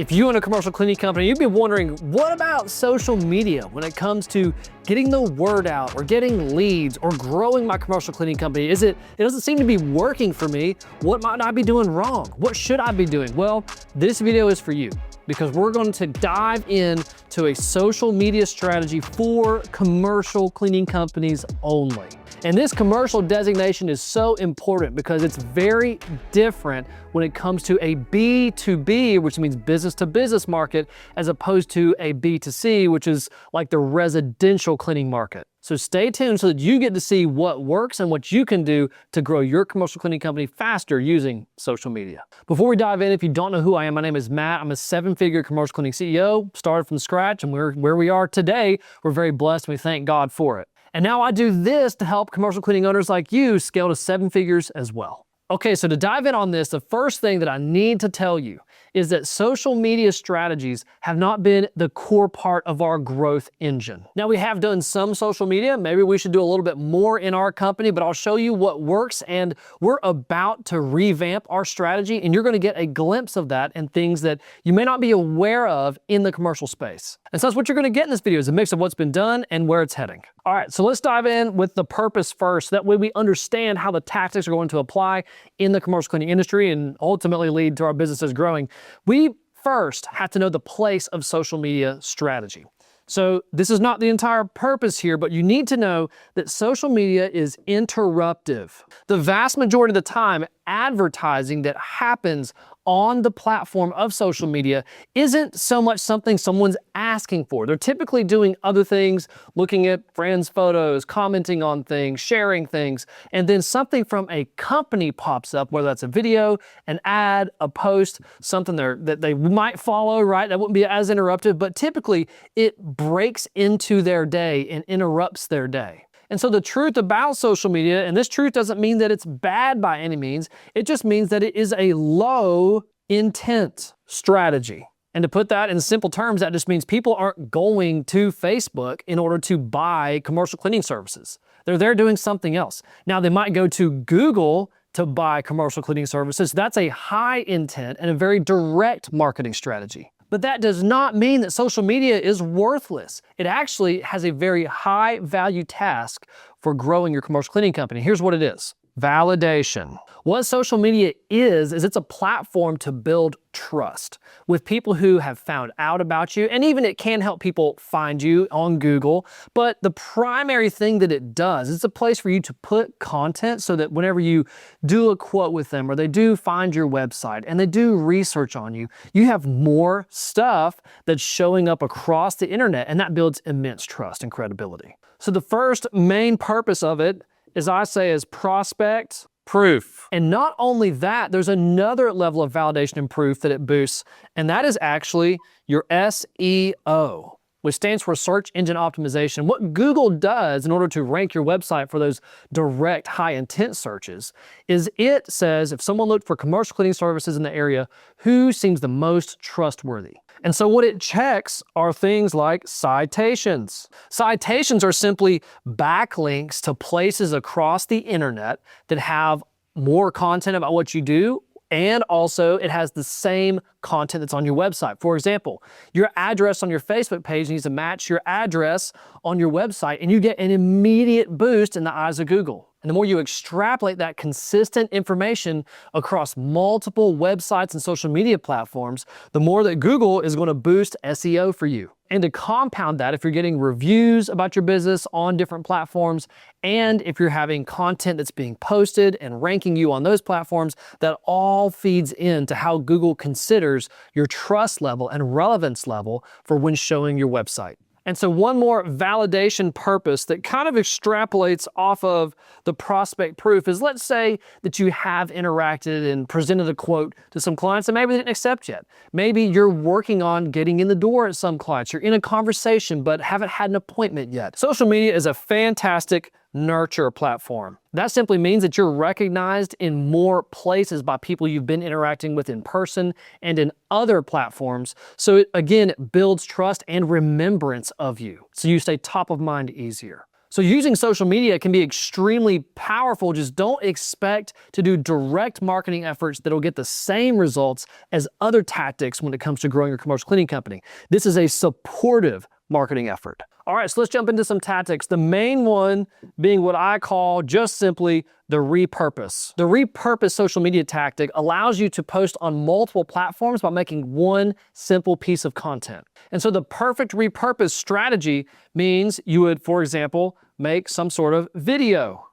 If you own a commercial cleaning company, you'd be wondering, what about social media when it comes to getting the word out or getting leads or growing my commercial cleaning company? It doesn't seem to be working for me. What might I be doing wrong? What should I be doing? Well, this video is for you because we're going to dive into a social media strategy for commercial cleaning companies only. And this commercial designation is so important because it's very different when it comes to a B2B, which means business to business market, as opposed to a B2C, which is like the residential cleaning market. So stay tuned so that you get to see what works and what you can do to grow your commercial cleaning company faster using social media. Before we dive in, if you don't know who I am, my name is Matt. I'm a 7-figure commercial cleaning CEO, started from scratch, and we're where we are today. We're very blessed and we thank God for it. And now I do this to help commercial cleaning owners like you scale to 7 figures as well. Okay, so to dive in on this, the first thing that I need to tell you is that social media strategies have not been the core part of our growth engine. Now, we have done some social media. Maybe we should do a little bit more in our company, but I'll show you what works, and we're about to revamp our strategy, and you're gonna get a glimpse of that and things that you may not be aware of in the commercial space. And so that's what you're gonna get in this video, is a mix of what's been done and where it's heading. All right, so let's dive in with the purpose first. That way we understand how the tactics are going to apply in the commercial cleaning industry and ultimately lead to our businesses growing. We first have to know the place of social media strategy. So this is not the entire purpose here, but you need to know that social media is interruptive. The vast majority of the time, advertising that happens on the platform of social media isn't so much something someone's asking for. They're typically doing other things, looking at friends' photos, commenting on things, sharing things, and then something from a company pops up, whether that's a video, an ad, a post, something that they might follow, right? That wouldn't be as interruptive, but typically it breaks into their day and interrupts their day. And so the truth about social media, and this truth doesn't mean that it's bad by any means, it just means that it is a low intent strategy. And to put that in simple terms, that just means people aren't going to Facebook in order to buy commercial cleaning services. They're there doing something else. Now, they might go to Google to buy commercial cleaning services. That's a high intent and a very direct marketing strategy. But that does not mean that social media is worthless. It actually has a very high value task for growing your commercial cleaning company. Here's what it is. Validation. What social media is it's a platform to build trust with people who have found out about you, and even it can help people find you on Google. But the primary thing that it does, it's a place for you to put content so that whenever you do a quote with them or they do find your website and they do research on you, you have more stuff that's showing up across the internet, and that builds immense trust and credibility. So the first main purpose of it, as I say, is prospect proof. And not only that, there's another level of validation and proof that it boosts, and that is actually your SEO, which stands for search engine optimization. What Google does in order to rank your website for those direct high intent searches is it says if someone looked for commercial cleaning services in the area, who seems the most trustworthy? And so what it checks are things like citations. Citations are simply backlinks to places across the internet that have more content about what you do, and also it has the same content that's on your website. For example, your address on your Facebook page needs to match your address on your website, and you get an immediate boost in the eyes of Google. And the more you extrapolate that consistent information across multiple websites and social media platforms, the more that Google is going to boost SEO for you. And to compound that, if you're getting reviews about your business on different platforms, and if you're having content that's being posted and ranking you on those platforms, that all feeds into how Google considers your trust level and relevance level for when showing your website. And so one more validation purpose that kind of extrapolates off of the prospect proof is, let's say that you have interacted and presented a quote to some clients that maybe they didn't accept yet. Maybe you're working on getting in the door at some clients. You're in a conversation but haven't had an appointment yet. Social media is a fantastic nurture platform. That simply means that you're recognized in more places by people you've been interacting with in person and in other platforms. So it builds trust and remembrance of you. So you stay top of mind easier. So using social media can be extremely powerful. Just don't expect to do direct marketing efforts that'll get the same results as other tactics when it comes to growing your commercial cleaning company. This is a supportive marketing effort. All right, so let's jump into some tactics. The main one being what I call just simply the repurpose. The repurpose social media tactic allows you to post on multiple platforms by making one simple piece of content. And so the perfect repurpose strategy means you would, for example, make some sort of video.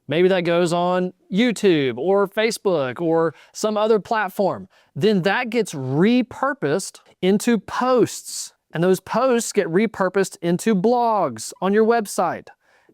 Maybe that goes on YouTube or Facebook or some other platform. Then that gets repurposed into posts. And those posts get repurposed into blogs on your website.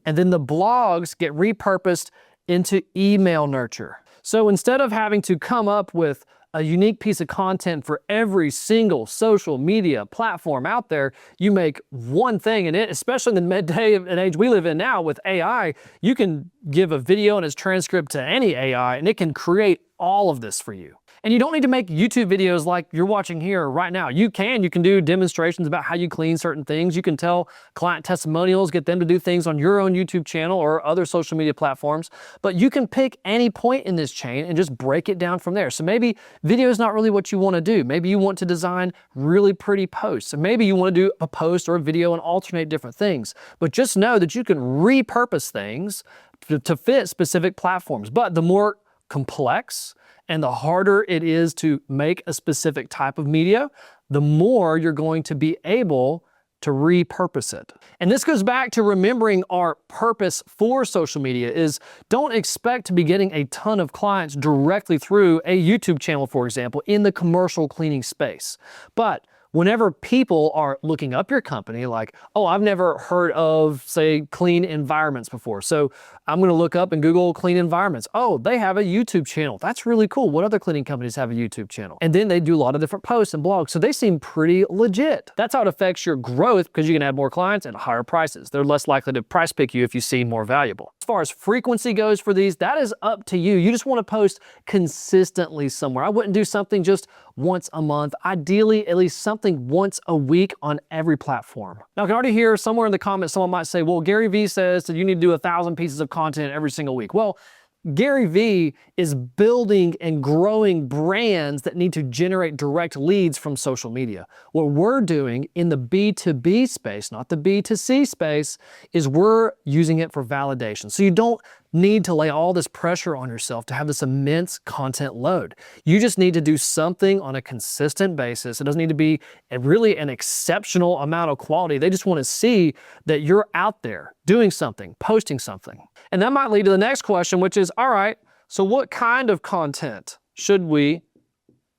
And then the blogs get repurposed into email nurture. So instead of having to come up with a unique piece of content for every single social media platform out there, you make one thing, and especially in the day and age we live in now with AI, you can give a video and its transcript to any AI and it can create all of this for you. And you don't need to make YouTube videos like you're watching here right now. You can do demonstrations about how you clean certain things. You can tell client testimonials, get them to do things on your own YouTube channel or other social media platforms. But you can pick any point in this chain and just break it down from there. So maybe video is not really what you want to do. Maybe you want to design really pretty posts. So maybe you want to do a post or a video and alternate different things. But just know that you can repurpose things to fit specific platforms. But the more complex and the harder it is to make a specific type of media, the more you're going to be able to repurpose it. And this goes back to remembering our purpose for social media is don't expect to be getting a ton of clients directly through a YouTube channel, for example, in the commercial cleaning space. But whenever people are looking up your company, like, oh, I've never heard of, say, clean environments before. So I'm going to look up and Google clean environments. Oh, they have a YouTube channel. That's really cool. What other cleaning companies have a YouTube channel? And then they do a lot of different posts and blogs. So they seem pretty legit. That's how it affects your growth because you can add more clients and higher prices. They're less likely to price pick you if you seem more valuable. As far as frequency goes for these, that is up to you. You just want to post consistently somewhere. I wouldn't do something just once a month. Ideally, at least something once a week on every platform. Now, I can already hear somewhere in the comments, someone might say, well, Gary Vee says that you need to do 1,000 pieces of content every single week. Well, Gary Vee is building and growing brands that need to generate direct leads from social media. What we're doing in the B2B space, not the B2C space, is we're using it for validation. So you don't need to lay all this pressure on yourself to have this immense content load. You just need to do something on a consistent basis. It doesn't need to be really an exceptional amount of quality. They just want to see that you're out there doing something, posting something. And that might lead to the next question, which is, all right, so what kind of content should we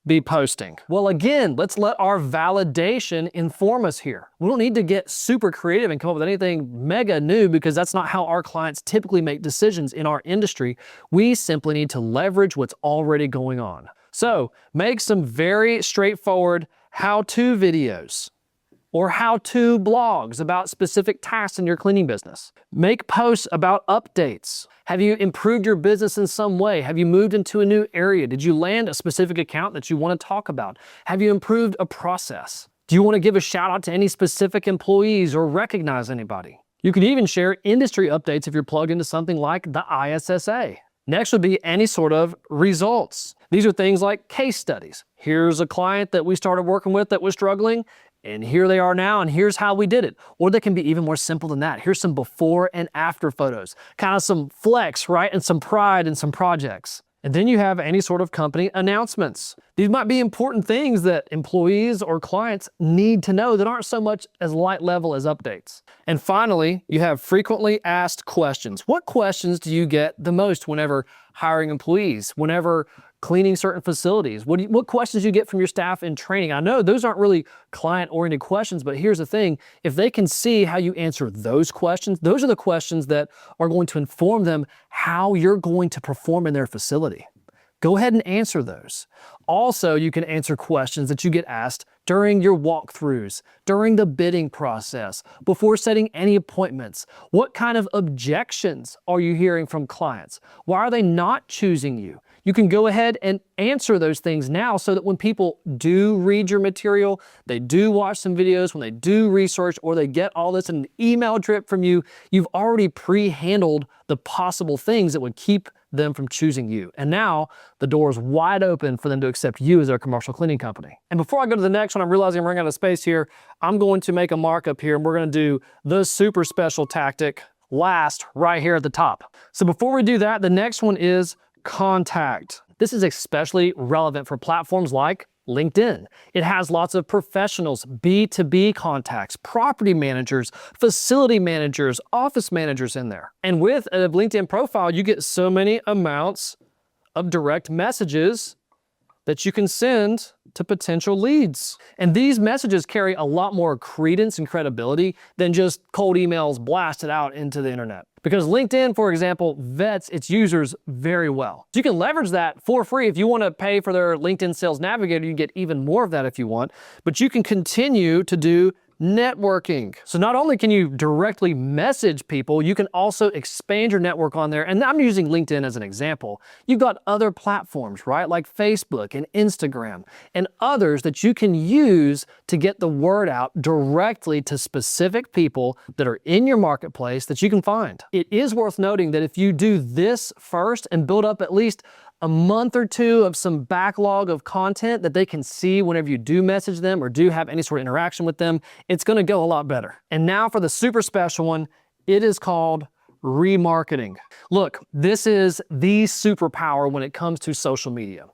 be posting? Well, again, let's let our validation inform us here. We don't need to get super creative and come up with anything mega new because that's not how our clients typically make decisions in our industry. We simply need to leverage what's already going on. So make some very straightforward how-to videos or how-to blogs about specific tasks in your cleaning business. Make posts about updates. Have you improved your business in some way? Have you moved into a new area? Did you land a specific account that you want to talk about? Have you improved a process? Do you want to give a shout out to any specific employees or recognize anybody? You can even share industry updates if you're plugged into something like the ISSA. Next would be any sort of results. These are things like case studies. Here's a client that we started working with that was struggling, and here they are now, and here's how we did it. Or they can be even more simple than that. Here's some before and after photos, kind of some flex, right? And some pride in some projects. And then you have any sort of company announcements. These might be important things that employees or clients need to know that aren't so much as light level as updates. And finally, you have frequently asked questions. What questions do you get the most whenever hiring employees, whenever cleaning certain facilities? What questions do you get from your staff in training? I know those aren't really client-oriented questions, but here's the thing. If they can see how you answer those questions, those are the questions that are going to inform them how you're going to perform in their facility. Go ahead and answer those. Also, you can answer questions that you get asked during your walkthroughs, during the bidding process, before setting any appointments. What kind of objections are you hearing from clients? Why are they not choosing you? you can go ahead and answer those things now so that when people do read your material, they do watch some videos, when they do research, or they get all this in an email drip from you, you've already pre-handled the possible things that would keep them from choosing you. And now the door is wide open for them to accept you as their commercial cleaning company. And before I go to the next one, I'm realizing I'm running out of space here. I'm going to make a markup here, and we're going to do the super special tactic last right here at the top. So before we do that, the next one is contact. This is especially relevant for platforms like LinkedIn. It has lots of professionals, B2B contacts, property managers, facility managers, office managers in there. And with a LinkedIn profile, you get so many amounts of direct messages that you can send to potential leads. And these messages carry a lot more credence and credibility than just cold emails blasted out into the internet. Because LinkedIn, for example, vets its users very well. So you can leverage that for free. If you want to pay for their LinkedIn Sales Navigator, you can get even more of that if you want. But you can continue to do networking. So not only can you directly message people, you can also expand your network on there. And I'm using LinkedIn as an example. You've got other platforms, right? Like Facebook and Instagram and others that you can use to get the word out directly to specific people that are in your marketplace that you can find. It is worth noting that if you do this first and build up at least a month or two of some backlog of content that they can see whenever you do message them or do have any sort of interaction with them, it's gonna go a lot better. And now for the super special one, it is called remarketing. Look, this is the superpower when it comes to social media.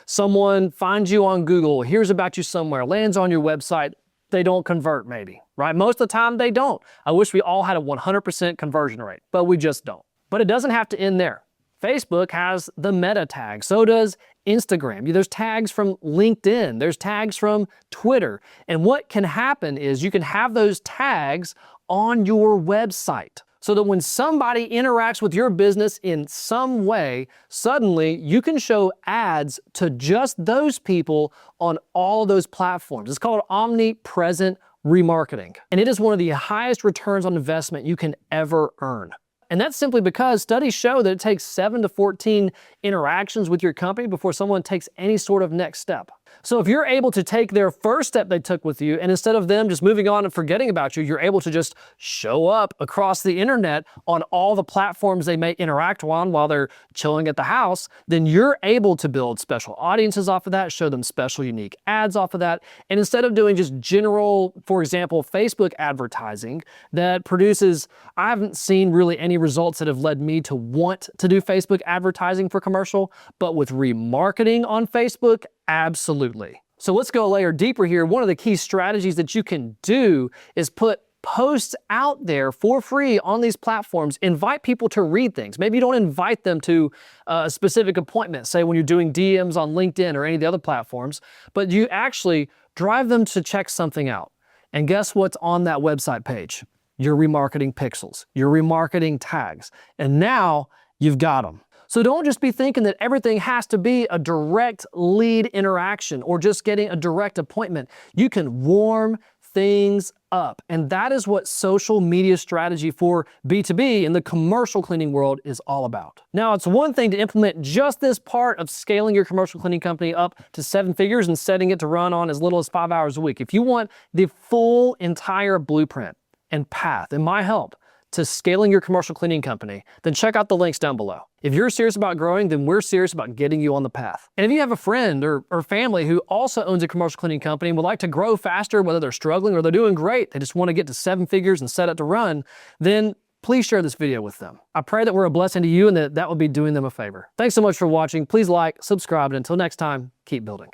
Someone finds you on Google, hears about you somewhere, lands on your website, they don't convert maybe, right? Most of the time they don't. I wish we all had a 100% conversion rate, but we just don't. But it doesn't have to end there. Facebook has the meta tag, so does Instagram. There's tags from LinkedIn, there's tags from Twitter. And what can happen is you can have those tags on your website so that when somebody interacts with your business in some way, suddenly you can show ads to just those people on all those platforms. It's called omnipresent remarketing. And it is one of the highest returns on investment you can ever earn. And that's simply because studies show that it takes 7 to 14 interactions with your company before someone takes any sort of next step. So if you're able to take their first step they took with you, and instead of them just moving on and forgetting about you, you're able to just show up across the internet on all the platforms they may interact on while they're chilling at the house, then you're able to build special audiences off of that, show them special unique ads off of that. And instead of doing just general, for example, Facebook advertising that produces, I haven't seen really any results that have led me to want to do Facebook advertising for commercial, but with remarketing on Facebook, absolutely. So let's go a layer deeper here. One of the key strategies that you can do is put posts out there for free on these platforms. Invite people to read things. Maybe you don't invite them to a specific appointment, say when you're doing DMs on LinkedIn or any of the other platforms, but you actually drive them to check something out. And guess what's on that website page? Your remarketing pixels, your remarketing tags. And now you've got them. So don't just be thinking that everything has to be a direct lead interaction or just getting a direct appointment. You can warm things up. And that is what social media strategy for B2B in the commercial cleaning world is all about. Now, it's one thing to implement just this part of scaling your commercial cleaning company up to 7 figures and setting it to run on as little as 5 hours a week. If you want the full entire blueprint and path and my help to scaling your commercial cleaning company, then check out the links down below. If you're serious about growing, then we're serious about getting you on the path. And if you have a friend or family who also owns a commercial cleaning company and would like to grow faster, whether they're struggling or they're doing great, they just want to get to 7 figures and set it to run, then please share this video with them. I pray that we're a blessing to you and that will be doing them a favor. Thanks so much for watching. Please like, subscribe, and until next time, keep building.